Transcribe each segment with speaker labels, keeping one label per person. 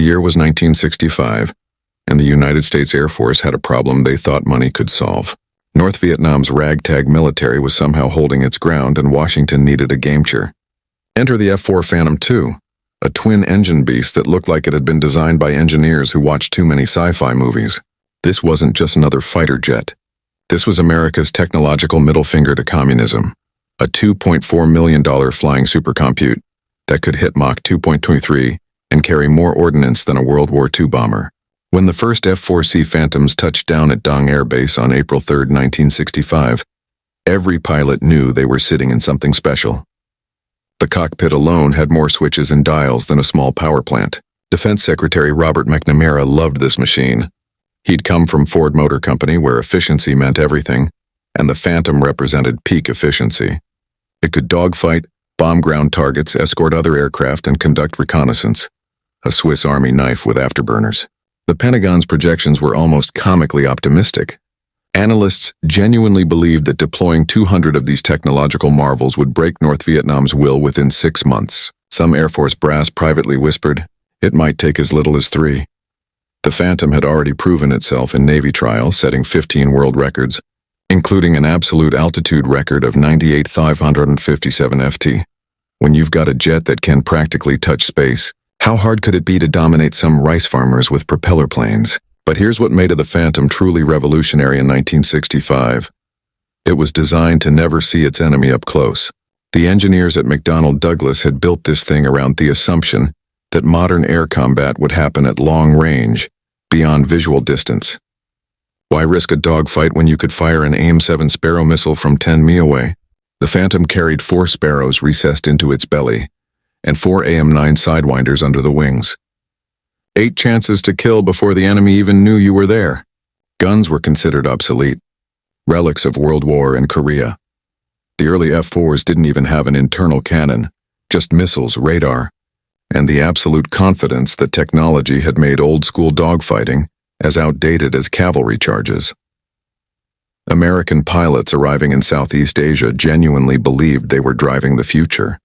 Speaker 1: year was 1965, and the United States Air Force had a problem they thought money could solve. North Vietnam's ragtag military was somehow holding its ground, and Washington needed a game-changer. Enter the F-4 Phantom II, a twin-engine beast that looked like it had been designed by engineers who watched too many sci-fi movies. This wasn't just another fighter jet. This was America's technological middle finger to communism, a $2.4 million flying supercompute that could hit Mach 2.23 and carry more ordnance than a World War II bomber. When the first F-4C Phantoms touched down at Dong Air Base on April 3, 1965, every pilot knew they were sitting in something special. The cockpit alone had more switches and dials than a small power plant. Defense Secretary Robert McNamara loved this machine. He'd come from Ford Motor Company, where efficiency meant everything, and the Phantom represented peak efficiency. It could dogfight, bomb ground targets, escort other aircraft, and conduct reconnaissance. A Swiss Army knife with afterburners. The Pentagon's projections were almost comically optimistic. Analysts genuinely believed that deploying 200 of these technological marvels would break North Vietnam's will within 6 months. Some Air Force brass privately whispered, it might take as little as 3. The Phantom had already proven itself in Navy trials, setting 15 world records, including an absolute altitude record of 98,557 ft. When you've got a jet that can practically touch space, how hard could it be to dominate some rice farmers with propeller planes? But here's what made the Phantom truly revolutionary in 1965. It was designed to never see its enemy up close. The engineers at McDonnell Douglas had built this thing around the assumption that modern air combat would happen at long range, beyond visual distance. Why risk a dogfight when you could fire an AIM-7 Sparrow missile from 10 mi away? The Phantom carried 4 Sparrows recessed into its belly, and 4 AIM-9 Sidewinders under the wings. 8 chances to kill before the enemy even knew you were there. Guns were considered obsolete, relics of World War and Korea. The early F-4s didn't even have an internal cannon, just missiles, radar, and the absolute confidence that technology had made old-school dogfighting as outdated as cavalry charges. American pilots arriving in Southeast Asia genuinely believed they were driving the future.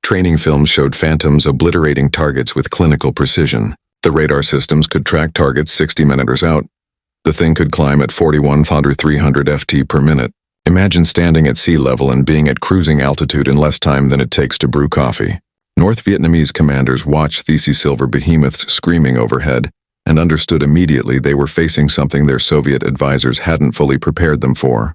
Speaker 1: Training films showed Phantoms obliterating targets with clinical precision. The radar systems could track targets 60 meters out. The thing could climb at 41,300 ft per minute. Imagine standing at sea level and being at cruising altitude in less time than it takes to brew coffee. North Vietnamese commanders watched these silver behemoths screaming overhead and understood immediately they were facing something their Soviet advisors hadn't fully prepared them for.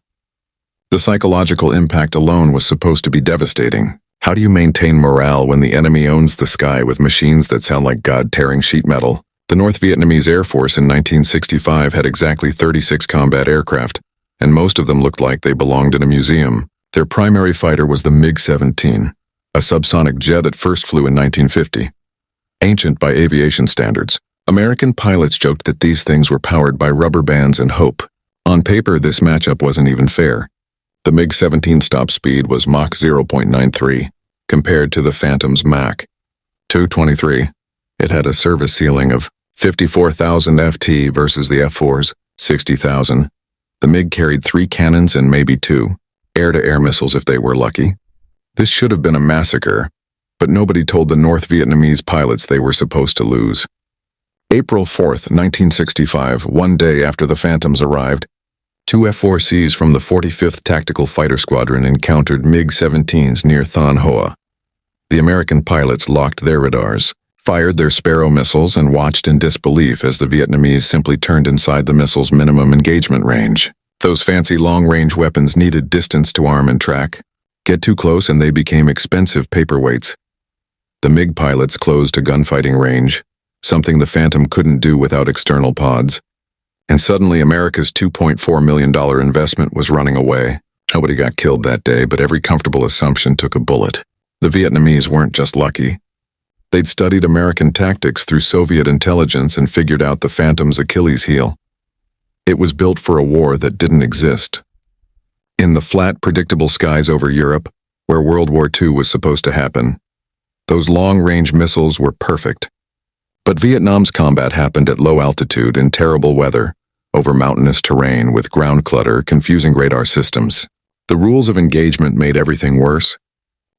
Speaker 1: The psychological impact alone was supposed to be devastating. How do you maintain morale when the enemy owns the sky with machines that sound like God tearing sheet metal? The North Vietnamese Air Force in 1965 had exactly 36 combat aircraft, and most of them looked like they belonged in a museum. Their primary fighter was the MiG-17, a subsonic jet that first flew in 1950. Ancient by aviation standards, American pilots joked that these things were powered by rubber bands and hope. On paper, this matchup wasn't even fair. The MiG-17 stop speed was Mach 0.93, compared to the Phantom's Mach 223. It had a service ceiling of 54,000 ft versus the F-4's 60,000. The MiG carried 3 cannons and maybe 2 air-to-air missiles if they were lucky. This should have been a massacre, but nobody told the North Vietnamese pilots they were supposed to lose. April 4, 1965, one day after the Phantoms arrived, 2 F-4Cs from the 45th Tactical Fighter Squadron encountered MiG-17s near Thanh Hoa. The American pilots locked their radars, fired their Sparrow missiles, and watched in disbelief as the Vietnamese simply turned inside the missile's minimum engagement range. Those fancy long-range weapons needed distance to arm and track. Get too close and they became expensive paperweights. The MiG pilots closed to gunfighting range, something the Phantom couldn't do without external pods. And suddenly America's $2.4 million investment was running away. Nobody got killed that day, but every comfortable assumption took a bullet. The Vietnamese weren't just lucky. They'd studied American tactics through Soviet intelligence and figured out the Phantom's Achilles heel. It was built for a war that didn't exist. In the flat, predictable skies over Europe, where World War II was supposed to happen, those long-range missiles were perfect. But Vietnam's combat happened at low altitude in terrible weather, over mountainous terrain with ground clutter, confusing radar systems. The rules of engagement made everything worse.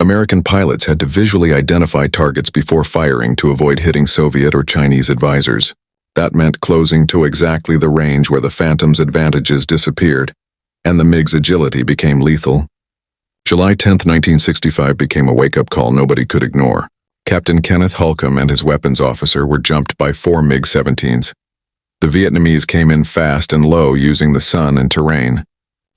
Speaker 1: American pilots had to visually identify targets before firing to avoid hitting Soviet or Chinese advisors. That meant closing to exactly the range where the Phantom's advantages disappeared, and the MiG's agility became lethal. July 10, 1965 became a wake-up call nobody could ignore. Captain Kenneth Holcomb and his weapons officer were jumped by 4 MiG-17s. The Vietnamese came in fast and low using the sun and terrain.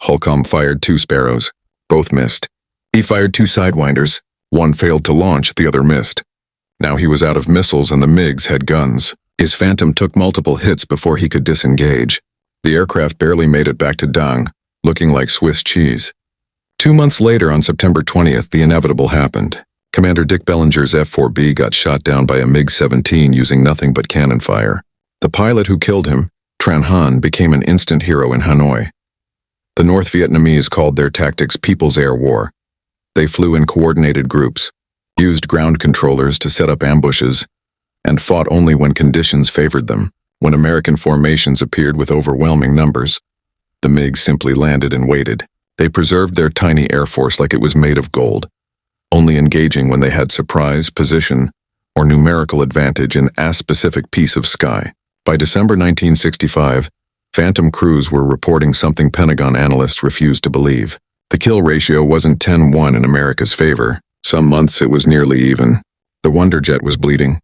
Speaker 1: Holcomb fired 2 Sparrows. Both missed. He fired 2 Sidewinders. One failed to launch, the other missed. Now he was out of missiles and the MiGs had guns. His Phantom took multiple hits before he could disengage. The aircraft barely made it back to Dang, looking like Swiss cheese. 2 months later, on September 20th, the inevitable happened. Commander Dick Bellinger's F-4B got shot down by a MiG-17 using nothing but cannon fire. The pilot who killed him, Tran Han, became an instant hero in Hanoi. The North Vietnamese called their tactics People's Air War. They flew in coordinated groups, used ground controllers to set up ambushes, and fought only when conditions favored them. When American formations appeared with overwhelming numbers, the MiGs simply landed and waited. They preserved their tiny air force like it was made of gold, only engaging when they had surprise, position, or numerical advantage in a specific piece of sky. By December 1965, Phantom crews were reporting something Pentagon analysts refused to believe. The kill ratio wasn't 10-1 in America's favor. Some months it was nearly even. The Wonder Jet was bleeding.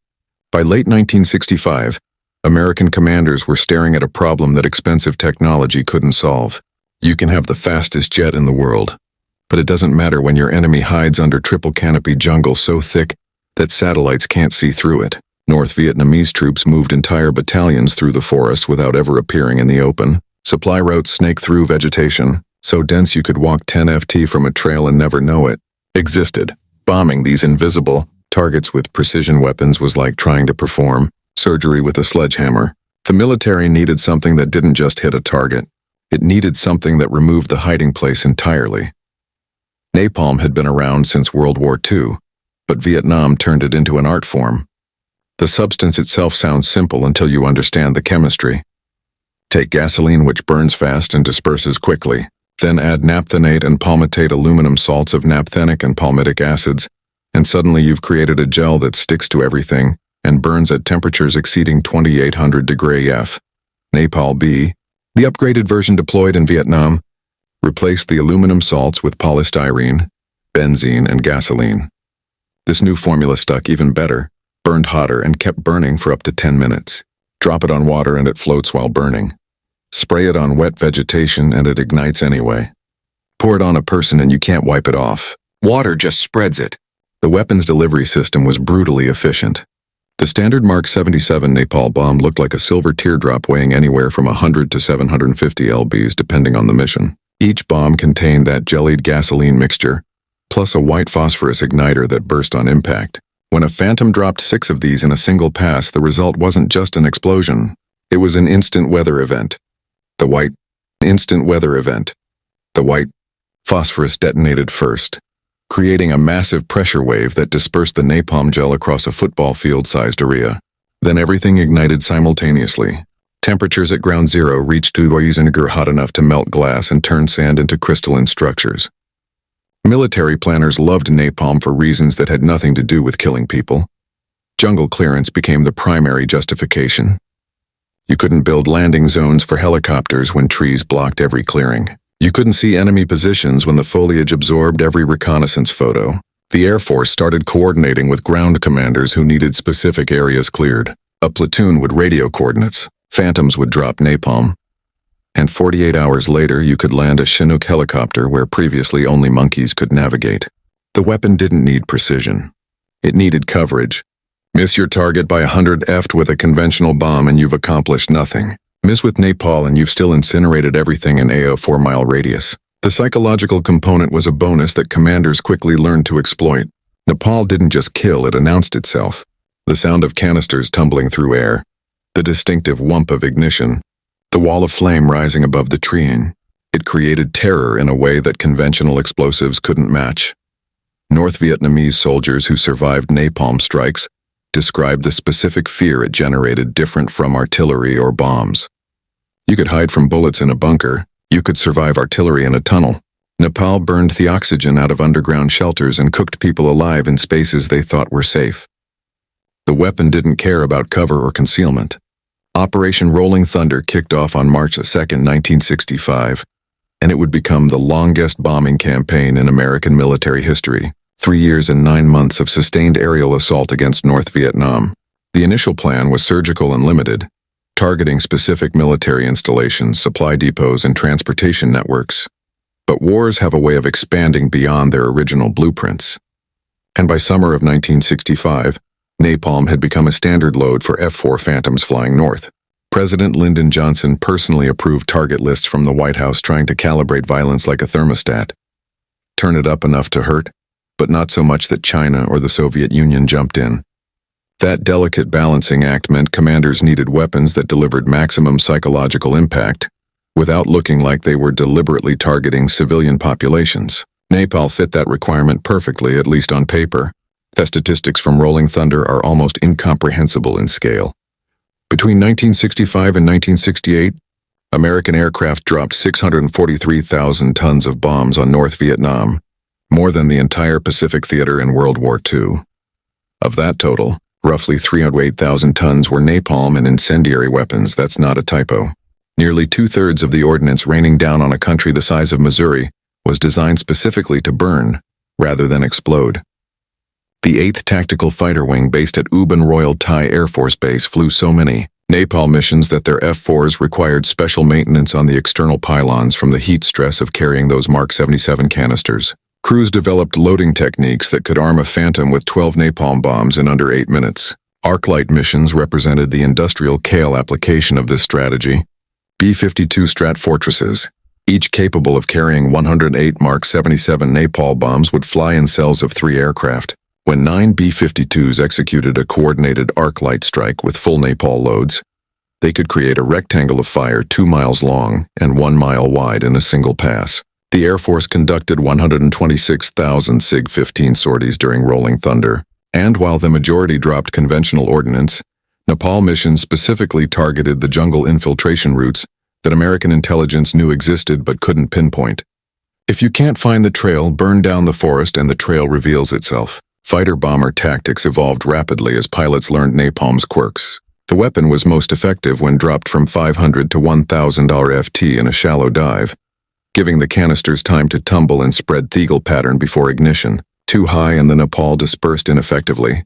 Speaker 1: By late 1965, American commanders were staring at a problem that expensive technology couldn't solve. You can have the fastest jet in the world, but it doesn't matter when your enemy hides under triple canopy jungle so thick that satellites can't see through it. North Vietnamese troops moved entire battalions through the forest without ever appearing in the open. Supply routes snake through vegetation, so dense you could walk 10 FT from a trail and never know it existed. Bombing these invisible targets with precision weapons was like trying to perform surgery with a sledgehammer. The military needed something that didn't just hit a target. It needed something that removed the hiding place entirely. Napalm had been around since World War II, but Vietnam turned it into an art form. The substance itself sounds simple until you understand the chemistry. Take gasoline, which burns fast and disperses quickly, then add naphthenate and palmitate aluminum salts of naphthenic and palmitic acids, and suddenly you've created a gel that sticks to everything and burns at temperatures exceeding 2800 degrees F. Napalm-B, the upgraded version deployed in Vietnam, replaced the aluminum salts with polystyrene, benzene, and gasoline. This new formula stuck even better, burned hotter, and kept burning for up to 10 minutes. Drop it on water and it floats while burning. Spray it on wet vegetation and it ignites anyway. Pour it on a person and you can't wipe it off. Water just spreads it. The weapons delivery system was brutally efficient. The standard Mark 77 napalm bomb looked like a silver teardrop weighing anywhere from 100 to 750 lbs depending on the mission. Each bomb contained that jellied gasoline mixture, plus a white phosphorus igniter that burst on impact. When a Phantom dropped 6 of these in a single pass, the result wasn't just an explosion. It was an instant weather event. The white phosphorus detonated first, creating a massive pressure wave that dispersed the napalm gel across a football field-sized area. Then everything ignited simultaneously. Temperatures at ground zero reached vinegar hot enough to melt glass and turn sand into crystalline structures. Military planners loved napalm for reasons that had nothing to do with killing people. Jungle clearance became the primary justification. You couldn't build landing zones for helicopters when trees blocked every clearing. You couldn't see enemy positions when the foliage absorbed every reconnaissance photo. The Air Force started coordinating with ground commanders who needed specific areas cleared. A platoon would radio coordinates. Phantoms would drop napalm. And 48 hours later, you could land a Chinook helicopter where previously only monkeys could navigate. The weapon didn't need precision. It needed coverage. Miss your target by 100 ft with a conventional bomb and you've accomplished nothing. Miss with napalm and you've still incinerated everything in a 4-mile radius. The psychological component was a bonus that commanders quickly learned to exploit. Napalm didn't just kill, it announced itself. The sound of canisters tumbling through air. The distinctive whump of ignition. The wall of flame rising above the treeing. It created terror in a way that conventional explosives couldn't match. North Vietnamese soldiers who survived napalm strikes described the specific fear it generated different from artillery or bombs. You could hide from bullets in a bunker. You could survive artillery in a tunnel. Napalm burned the oxygen out of underground shelters and cooked people alive in spaces they thought were safe. The weapon didn't care about cover or concealment. Operation Rolling Thunder kicked off on March 2, 1965, and it would become the longest bombing campaign in American military history. 3 years and 9 months of sustained aerial assault against North Vietnam. The initial plan was surgical and limited, targeting specific military installations, supply depots, and transportation networks. But wars have a way of expanding beyond their original blueprints. And by summer of 1965, napalm had become a standard load for F-4 Phantoms flying north. President Lyndon Johnson personally approved target lists from the White House trying to calibrate violence like a thermostat. Turn it up enough to hurt, but not so much that China or the Soviet Union jumped in. That delicate balancing act meant commanders needed weapons that delivered maximum psychological impact, without looking like they were deliberately targeting civilian populations. Napalm fit that requirement perfectly, at least on paper. The statistics from Rolling Thunder are almost incomprehensible in scale. Between 1965 and 1968, American aircraft dropped 643,000 tons of bombs on North Vietnam, more than the entire Pacific Theater in World War II. Of that total, roughly 308,000 tons were napalm and incendiary weapons. That's not a typo. Nearly 2/3 of the ordnance raining down on a country the size of Missouri was designed specifically to burn, rather than explode. The 8th Tactical Fighter Wing based at Ubon Royal Thai Air Force Base flew so many napalm missions that their F-4s required special maintenance on the external pylons from the heat stress of carrying those Mark 77 canisters. Crews developed loading techniques that could arm a Phantom with 12 napalm bombs in under 8 minutes. Arc-light missions represented the industrial scale application of this strategy. B-52 Strat Fortresses, each capable of carrying 108 Mark 77 napalm bombs, would fly in cells of 3 aircraft. When 9 B-52s executed a coordinated arc-light strike with full napalm loads, they could create a rectangle of fire 2 miles long and 1 mile wide in a single pass. The Air Force conducted 126,000 SIG-15 sorties during Rolling Thunder, and while the majority dropped conventional ordnance, napalm missions specifically targeted the jungle infiltration routes that American intelligence knew existed but couldn't pinpoint. If you can't find the trail, burn down the forest and the trail reveals itself. Fighter-bomber tactics evolved rapidly as pilots learned napalm's quirks. The weapon was most effective when dropped from 500 to 1,000 RFT in a shallow dive, giving the canisters time to tumble and spread Thiel pattern before ignition. Too high and the napalm dispersed ineffectively.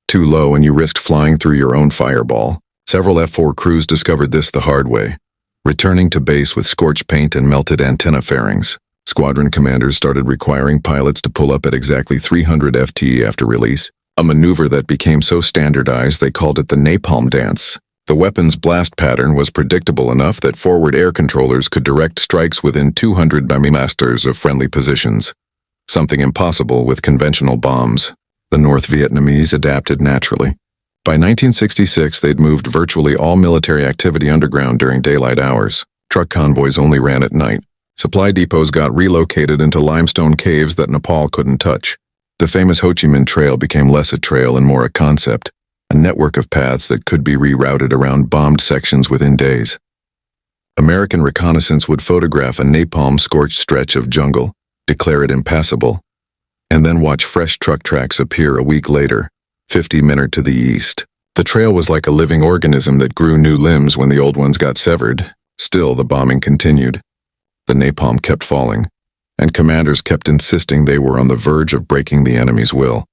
Speaker 1: Too low and you risked flying through your own fireball. Several F-4 crews discovered this the hard way, returning to base with scorched paint and melted antenna fairings. Squadron commanders started requiring pilots to pull up at exactly 300 FT after release, a maneuver that became so standardized they called it the napalm dance. The weapon's blast pattern was predictable enough that forward air controllers could direct strikes within 200 millimeters of friendly positions, something impossible with conventional bombs. The North Vietnamese adapted naturally. By 1966, they'd moved virtually all military activity underground during daylight hours. Truck convoys only ran at night. Supply depots got relocated into limestone caves that Nepal couldn't touch. The famous Ho Chi Minh Trail became less a trail and more a concept, a network of paths that could be rerouted around bombed sections within days. American reconnaissance would photograph a napalm-scorched stretch of jungle, declare it impassable, and then watch fresh truck tracks appear a week later, 50 minutes to the east. The trail was like a living organism that grew new limbs when the old ones got severed. Still, the bombing continued. The napalm kept falling, and commanders kept insisting they were on the verge of breaking the enemy's will.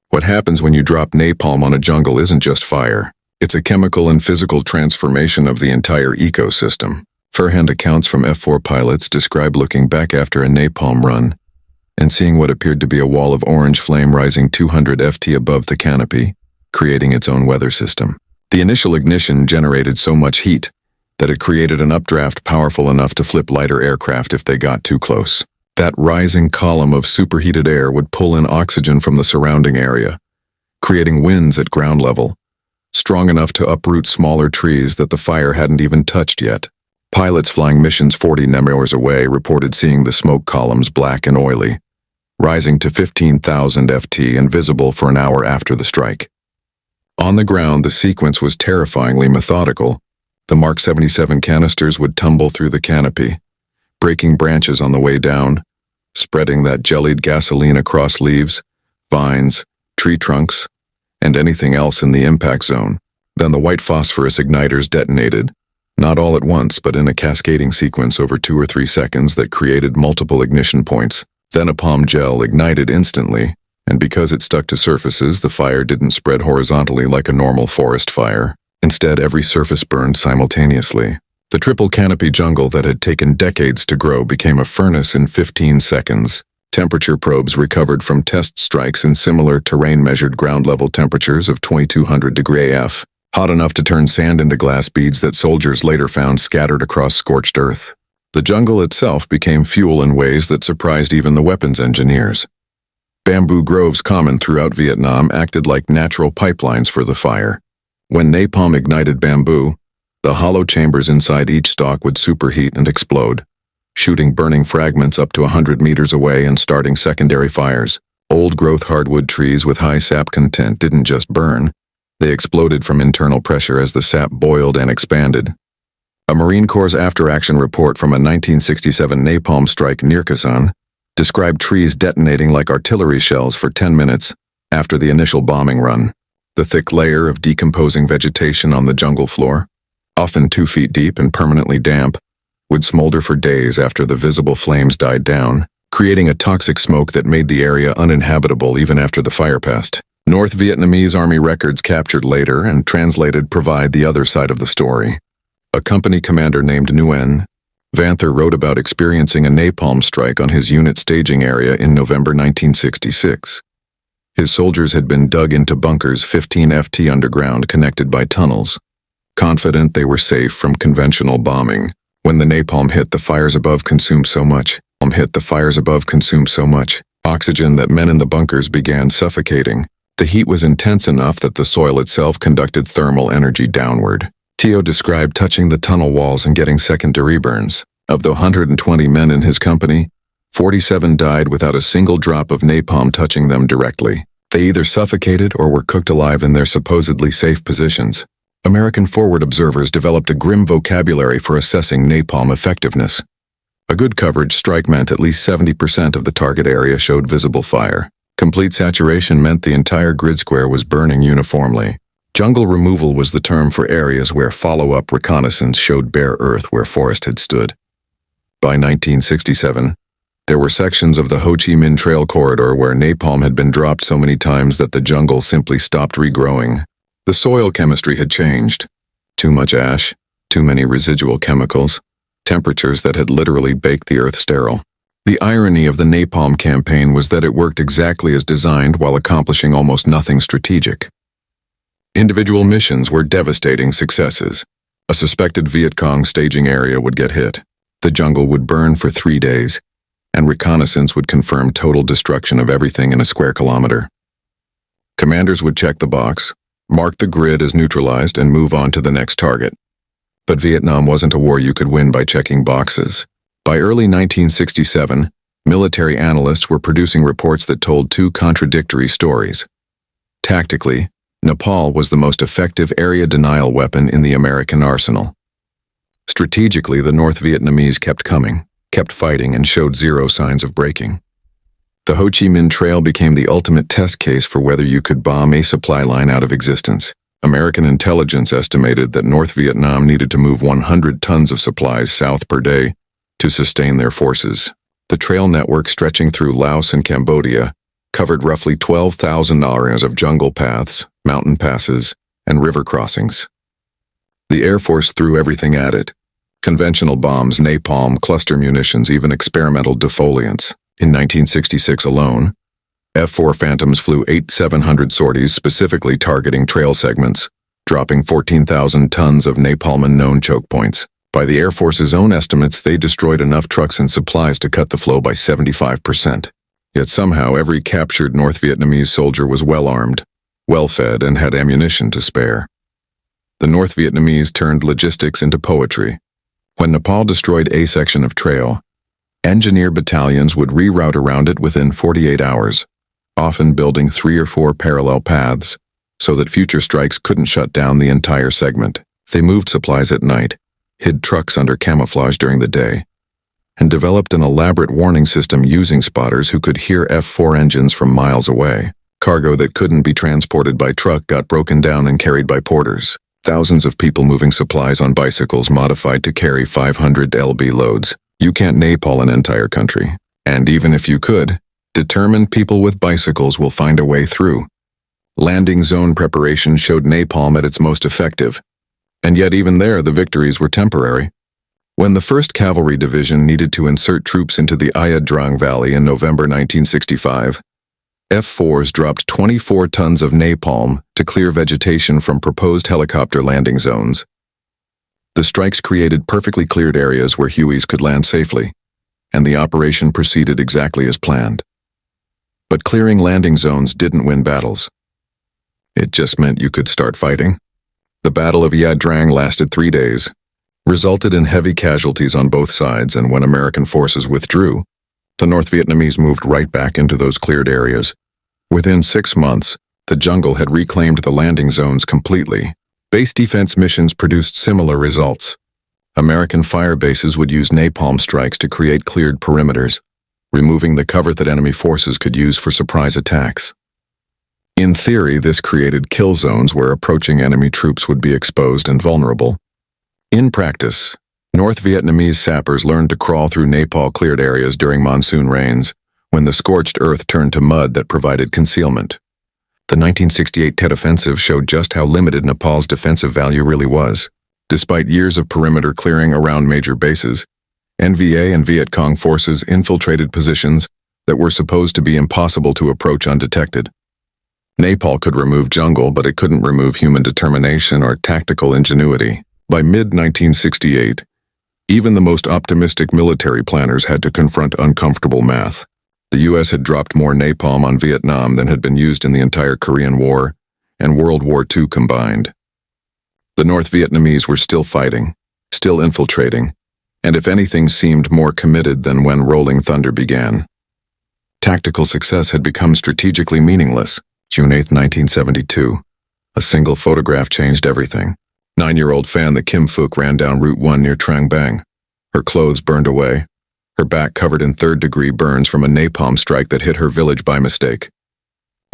Speaker 1: What happens when you drop napalm on a jungle isn't just fire. It's a chemical and physical transformation of the entire ecosystem. First-hand accounts from F-4 pilots describe looking back after a napalm run and seeing what appeared to be a wall of orange flame rising 200 FT above the canopy, creating its own weather system. The initial ignition generated so much heat that it created an updraft powerful enough to flip lighter aircraft if they got too close. That rising column of superheated air would pull in oxygen from the surrounding area, creating winds at ground level, strong enough to uproot smaller trees that the fire hadn't even touched yet. Pilots flying missions 40 hours away reported seeing the smoke columns black and oily, rising to 15,000 FT and visible for an hour after the strike. On the ground, the sequence was terrifyingly methodical. The Mark 77 canisters would tumble through the canopy, breaking branches on the way down, spreading that jellied gasoline across leaves, vines, tree trunks, and anything else in the impact zone. Then the white phosphorus igniters detonated, not all at once but in a cascading sequence over 2 or 3 seconds that created multiple ignition points. Then napalm gel ignited instantly, and because it stuck to surfaces, the fire didn't spread horizontally like a normal forest fire. Instead, every surface burned simultaneously. The triple canopy jungle that had taken decades to grow became a furnace in 15 seconds. Temperature probes recovered from test strikes in similar terrain-measured ground-level temperatures of 2200 degree F, hot enough to turn sand into glass beads that soldiers later found scattered across scorched earth. The jungle itself became fuel in ways that surprised even the weapons engineers. Bamboo groves common throughout Vietnam acted like natural pipelines for the fire. When napalm ignited bamboo, the hollow chambers inside each stalk would superheat and explode, shooting burning fragments up to 100 meters away and starting secondary fires. Old-growth hardwood trees with high sap content didn't just burn, they exploded from internal pressure as the sap boiled and expanded. A Marine Corps after-action report from a 1967 napalm strike near Kazan described trees detonating like artillery shells for 10 minutes after the initial bombing run. The thick layer of decomposing vegetation on the jungle floor, often 2 feet deep and permanently damp, would smolder for days after the visible flames died down, creating a toxic smoke that made the area uninhabitable even after the fire passed. North Vietnamese Army records captured later and translated provide the other side of the story. A company commander named Nguyen Vanther wrote about experiencing a napalm strike on his unit staging area in November 1966. His soldiers had been dug into bunkers 15 ft underground connected by tunnels, confident they were safe from conventional bombing. When the napalm hit, the fires above consumed so much oxygen that men in the bunkers began suffocating. The heat was intense enough that the soil itself conducted thermal energy downward. Teo described touching the tunnel walls and getting second-degree burns. Of the 120 men in his company, 47 died without a single drop of napalm touching them directly. They either suffocated or were cooked alive in their supposedly safe positions. American forward observers developed a grim vocabulary for assessing napalm effectiveness. A good coverage strike meant at least 70% of the target area showed visible fire. Complete saturation meant the entire grid square was burning uniformly. Jungle removal was the term for areas where follow-up reconnaissance showed bare earth where forest had stood. By 1967, there were sections of the Ho Chi Minh Trail corridor where napalm had been dropped so many times that the jungle simply stopped regrowing. The soil chemistry had changed. Too much ash, too many residual chemicals, temperatures that had literally baked the earth sterile. The irony of the napalm campaign was that it worked exactly as designed while accomplishing almost nothing strategic. Individual missions were devastating successes. A suspected Viet Cong staging area would get hit. The jungle would burn for 3 days, and reconnaissance would confirm total destruction of everything in a square kilometer. Commanders would check the box, mark the grid as neutralized, and move on to the next target. But Vietnam wasn't a war you could win by checking boxes. By early 1967, military analysts were producing reports that told 2 contradictory stories. Tactically, napalm was the most effective area denial weapon in the American arsenal. Strategically, the North Vietnamese kept coming, kept fighting, and showed zero signs of breaking. The Ho Chi Minh Trail became the ultimate test case for whether you could bomb a supply line out of existence. American intelligence estimated that North Vietnam needed to move 100 tons of supplies south per day to sustain their forces. The trail network stretching through Laos and Cambodia covered roughly 12,000 areas of jungle paths, mountain passes, and river crossings. The Air Force threw everything at it: conventional bombs, napalm, cluster munitions, even experimental defoliants. In 1966 alone, F-4 Phantoms flew 8 700 sorties specifically targeting trail segments, dropping 14,000 tons of napalm and known choke points. By the Air Force's own estimates, they destroyed enough trucks and supplies to cut the flow by 75%. Yet somehow every captured North Vietnamese soldier was well-armed, well-fed, and had ammunition to spare. The North Vietnamese turned logistics into poetry. When Nepal destroyed a section of trail, engineer battalions would reroute around it within 48 hours, often building 3 or 4 parallel paths so that future strikes couldn't shut down the entire segment. They moved supplies at night, hid trucks under camouflage during the day, and developed an elaborate warning system using spotters who could hear F-4 engines from miles away. Cargo that couldn't be transported by truck got broken down and carried by porters. Thousands of people moving supplies on bicycles modified to carry 500 lb loads. You can't napalm an entire country. And even if you could, determined people with bicycles will find a way through. Landing zone preparation showed napalm at its most effective. And yet even there, the victories were temporary. When the 1st Cavalry Division needed to insert troops into the Ia Drang Valley in November 1965, F-4s dropped 24 tons of napalm to clear vegetation from proposed helicopter landing zones. The strikes created perfectly cleared areas where Hueys could land safely, and the operation proceeded exactly as planned. But clearing landing zones didn't win battles. It just meant you could start fighting. The Battle of Ia Drang lasted 3 days, resulted in heavy casualties on both sides, and when American forces withdrew, the North Vietnamese moved right back into those cleared areas. Within 6 months, the jungle had reclaimed the landing zones completely. Base defense missions produced similar results. American fire bases would use napalm strikes to create cleared perimeters, removing the cover that enemy forces could use for surprise attacks. In theory, this created kill zones where approaching enemy troops would be exposed and vulnerable. In practice, North Vietnamese sappers learned to crawl through napalm-cleared areas during monsoon rains, when the scorched earth turned to mud that provided concealment. The 1968 Tet Offensive showed just how limited Nepal's defensive value really was. Despite years of perimeter clearing around major bases, NVA and Viet Cong forces infiltrated positions that were supposed to be impossible to approach undetected. Napalm could remove jungle, but it couldn't remove human determination or tactical ingenuity. By mid-1968, even the most optimistic military planners had to confront uncomfortable math. The U.S. had dropped more napalm on Vietnam than had been used in the entire Korean War and World War II combined. The North Vietnamese were still fighting, still infiltrating, and if anything seemed more committed than when Rolling Thunder began. Tactical success had become strategically meaningless. June 8, 1972. A single photograph changed everything. 9-year-old Phan the Kim Phuc ran down Route 1 near Trang Bang. Her clothes burned away, her back covered in third-degree burns from a napalm strike that hit her village by mistake.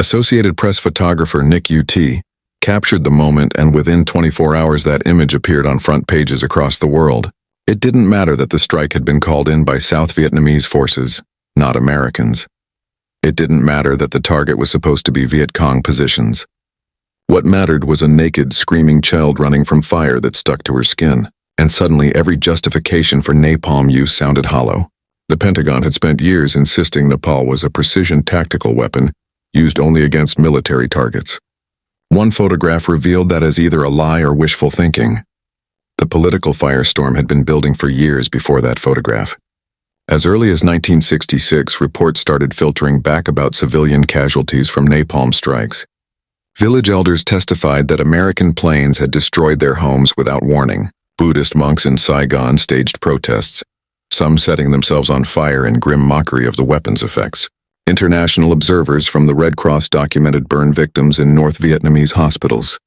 Speaker 1: Associated Press photographer Nick U.T. captured the moment, and within 24 hours that image appeared on front pages across the world. It didn't matter that the strike had been called in by South Vietnamese forces, not Americans. It didn't matter that the target was supposed to be Viet Cong positions. What mattered was a naked, screaming child running from fire that stuck to her skin, and suddenly every justification for napalm use sounded hollow. The Pentagon had spent years insisting napalm was a precision tactical weapon used only against military targets. One photograph revealed that as either a lie or wishful thinking. The political firestorm had been building for years before that photograph. As early as 1966, reports started filtering back about civilian casualties from napalm strikes. Village elders testified that American planes had destroyed their homes without warning. Buddhist monks in Saigon staged protests, some setting themselves on fire in grim mockery of the weapons' effects. International observers from the Red Cross documented burn victims in North Vietnamese hospitals.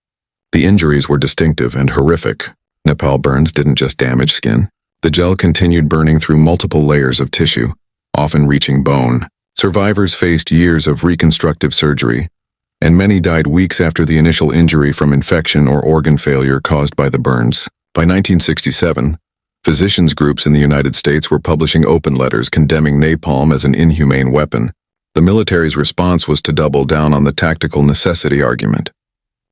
Speaker 1: The injuries were distinctive and horrific. Napalm burns didn't just damage skin. The gel continued burning through multiple layers of tissue, often reaching bone. Survivors faced years of reconstructive surgery, and many died weeks after the initial injury from infection or organ failure caused by the burns. By 1967, physicians groups in the United States were publishing open letters condemning napalm as an inhumane weapon. The military's response was to double down on the tactical necessity argument.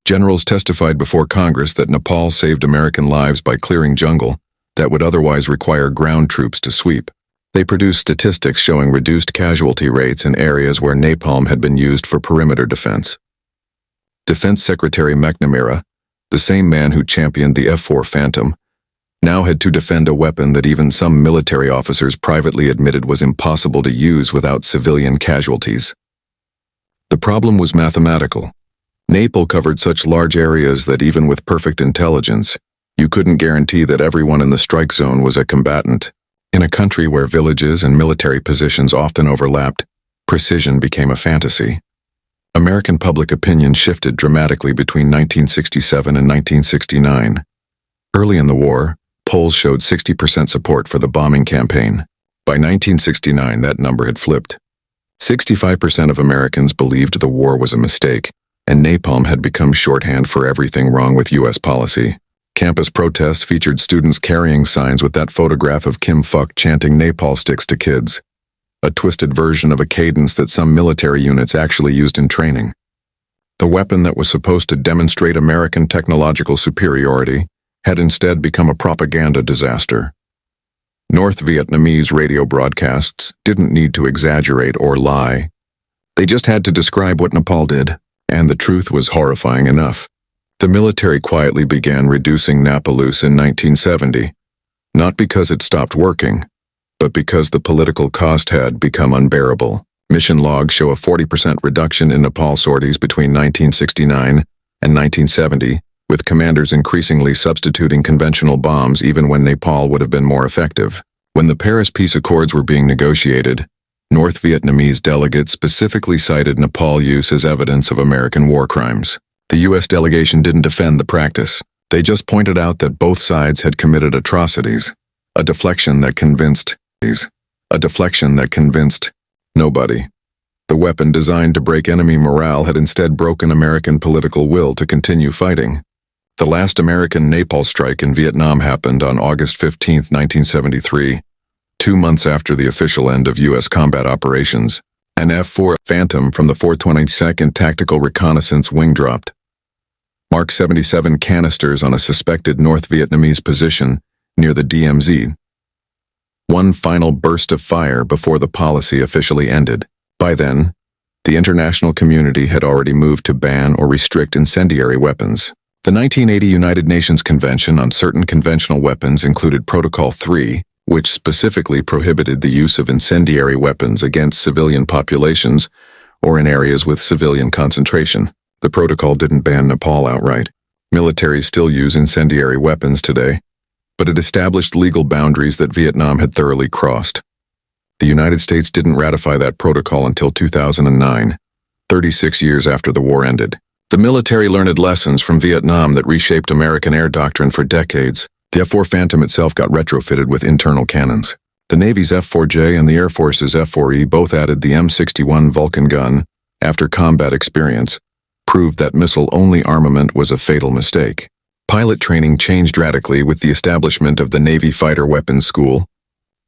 Speaker 1: Generals testified before Congress that napalm saved American lives by clearing jungle that would otherwise require ground troops to sweep. They produced statistics showing reduced casualty rates in areas where napalm had been used for perimeter defense. Defense Secretary McNamara, the same man who championed the F-4 Phantom, now had to defend a weapon that even some military officers privately admitted was impossible to use without civilian casualties. The problem was mathematical. Napalm covered such large areas that even with perfect intelligence, you couldn't guarantee that everyone in the strike zone was a combatant. In a country where villages and military positions often overlapped, precision became a fantasy. American public opinion shifted dramatically between 1967 and 1969. Early in the war, polls showed 60% support for the bombing campaign. By 1969, that number had flipped. 65% of Americans believed the war was a mistake, and napalm had become shorthand for everything wrong with U.S. policy. Campus protests featured students carrying signs with that photograph of Kim Phuc chanting napalm sticks to kids, a twisted version of a cadence that some military units actually used in training. The weapon that was supposed to demonstrate American technological superiority had instead become a propaganda disaster. North Vietnamese radio broadcasts didn't need to exaggerate or lie. They just had to describe what Nepal did, and the truth was horrifying enough. The military quietly began reducing Napalm in 1970, not because it stopped working, but because the political cost had become unbearable. Mission logs show a 40% reduction in Nepal sorties between 1969 and 1970, with commanders increasingly substituting conventional bombs even when napalm would have been more effective. When the Paris Peace Accords were being negotiated, North Vietnamese delegates specifically cited napalm use as evidence of American war crimes. The U.S. delegation didn't defend the practice. They just pointed out that both sides had committed atrocities, a deflection that convinced nobody. The weapon designed to break enemy morale had instead broken American political will to continue fighting. The last American napalm strike in Vietnam happened on August 15, 1973, 2 months after the official end of U.S. combat operations. An F-4 Phantom from the 422nd Tactical Reconnaissance Wing dropped Mark 77 canisters on a suspected North Vietnamese position near the DMZ. One final burst of fire before the policy officially ended. By then, the international community had already moved to ban or restrict incendiary weapons. The 1980 United Nations Convention on Certain Conventional Weapons included Protocol 3, which specifically prohibited the use of incendiary weapons against civilian populations or in areas with civilian concentration. The protocol didn't ban napalm outright. Militaries still use incendiary weapons today, but it established legal boundaries that Vietnam had thoroughly crossed. The United States didn't ratify that protocol until 2009, 36 years after the war ended. The military learned lessons from Vietnam that reshaped American air doctrine for decades. The F-4 Phantom itself got retrofitted with internal cannons. The Navy's F-4J and the Air Force's F-4E both added the M61 Vulcan gun after combat experience proved that missile-only armament was a fatal mistake. Pilot training changed radically with the establishment of the Navy Fighter Weapons School,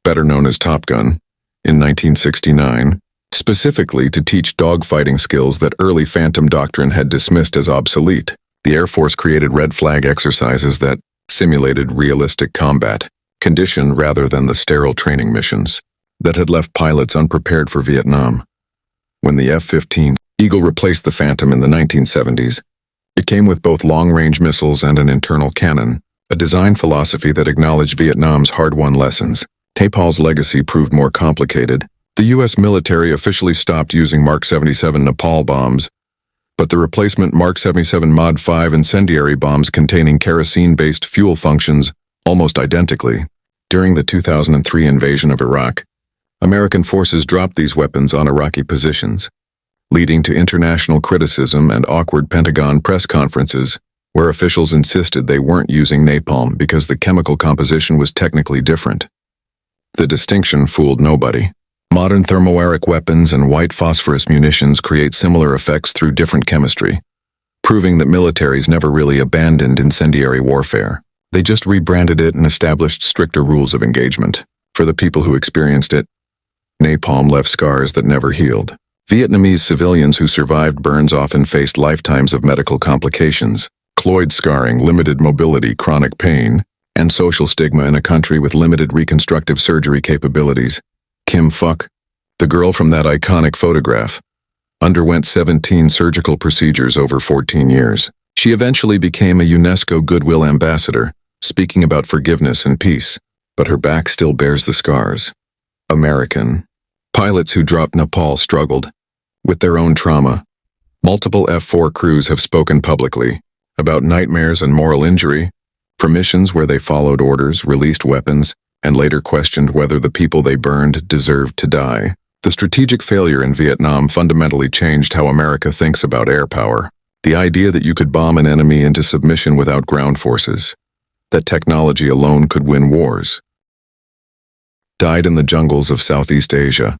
Speaker 1: better known as Top Gun, in 1969, specifically to teach dogfighting skills that early Phantom doctrine had dismissed as obsolete. The Air Force created red flag exercises that simulated realistic combat condition rather than the sterile training missions that had left pilots unprepared for Vietnam. When the F-15 Eagle replaced the Phantom in the 1970s, it came with both long-range missiles and an internal cannon, a design philosophy that acknowledged Vietnam's hard-won lessons. Napalm's legacy proved more complicated. The U.S. military officially stopped using Mark 77 napalm bombs, but the replacement Mark 77 Mod 5 incendiary bombs containing kerosene-based fuel functions almost identically. During the 2003 invasion of Iraq, American forces dropped these weapons on Iraqi positions, leading to international criticism and awkward Pentagon press conferences where officials insisted they weren't using napalm because the chemical composition was technically different. The distinction fooled nobody. Modern thermoaric weapons and white phosphorus munitions create similar effects through different chemistry, proving that militaries never really abandoned incendiary warfare. They just rebranded it and established stricter rules of engagement. For the people who experienced it, napalm left scars that never healed. Vietnamese civilians who survived burns often faced lifetimes of medical complications, cloid scarring, limited mobility, chronic pain, and social stigma in a country with limited reconstructive surgery capabilities. Kim Phuc, the girl from that iconic photograph, underwent 17 surgical procedures over 14 years. She eventually became a UNESCO Goodwill Ambassador, speaking about forgiveness and peace, but her back still bears the scars. American pilots who dropped napalm struggled with their own trauma. Multiple F-4 crews have spoken publicly about nightmares and moral injury for missions where they followed orders, released weapons, and later questioned whether the people they burned deserved to die. The strategic failure in Vietnam fundamentally changed how America thinks about air power. The idea that you could bomb an enemy into submission without ground forces, that technology alone could win wars. died in the jungles of Southeast Asia.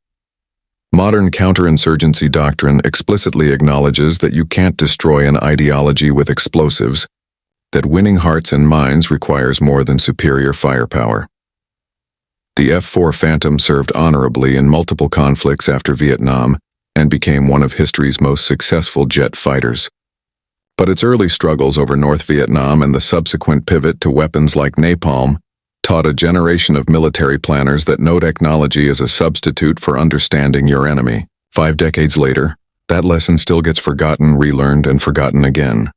Speaker 1: Modern counterinsurgency doctrine explicitly acknowledges that you can't destroy an ideology with explosives, that winning hearts and minds requires more than superior firepower. The F-4 Phantom served honorably in multiple conflicts after Vietnam and became one of history's most successful jet fighters. But its early struggles over North Vietnam and the subsequent pivot to weapons like napalm taught a generation of military planners that no technology is a substitute for understanding your enemy. 5 decades later, that lesson still gets forgotten, relearned, and forgotten again.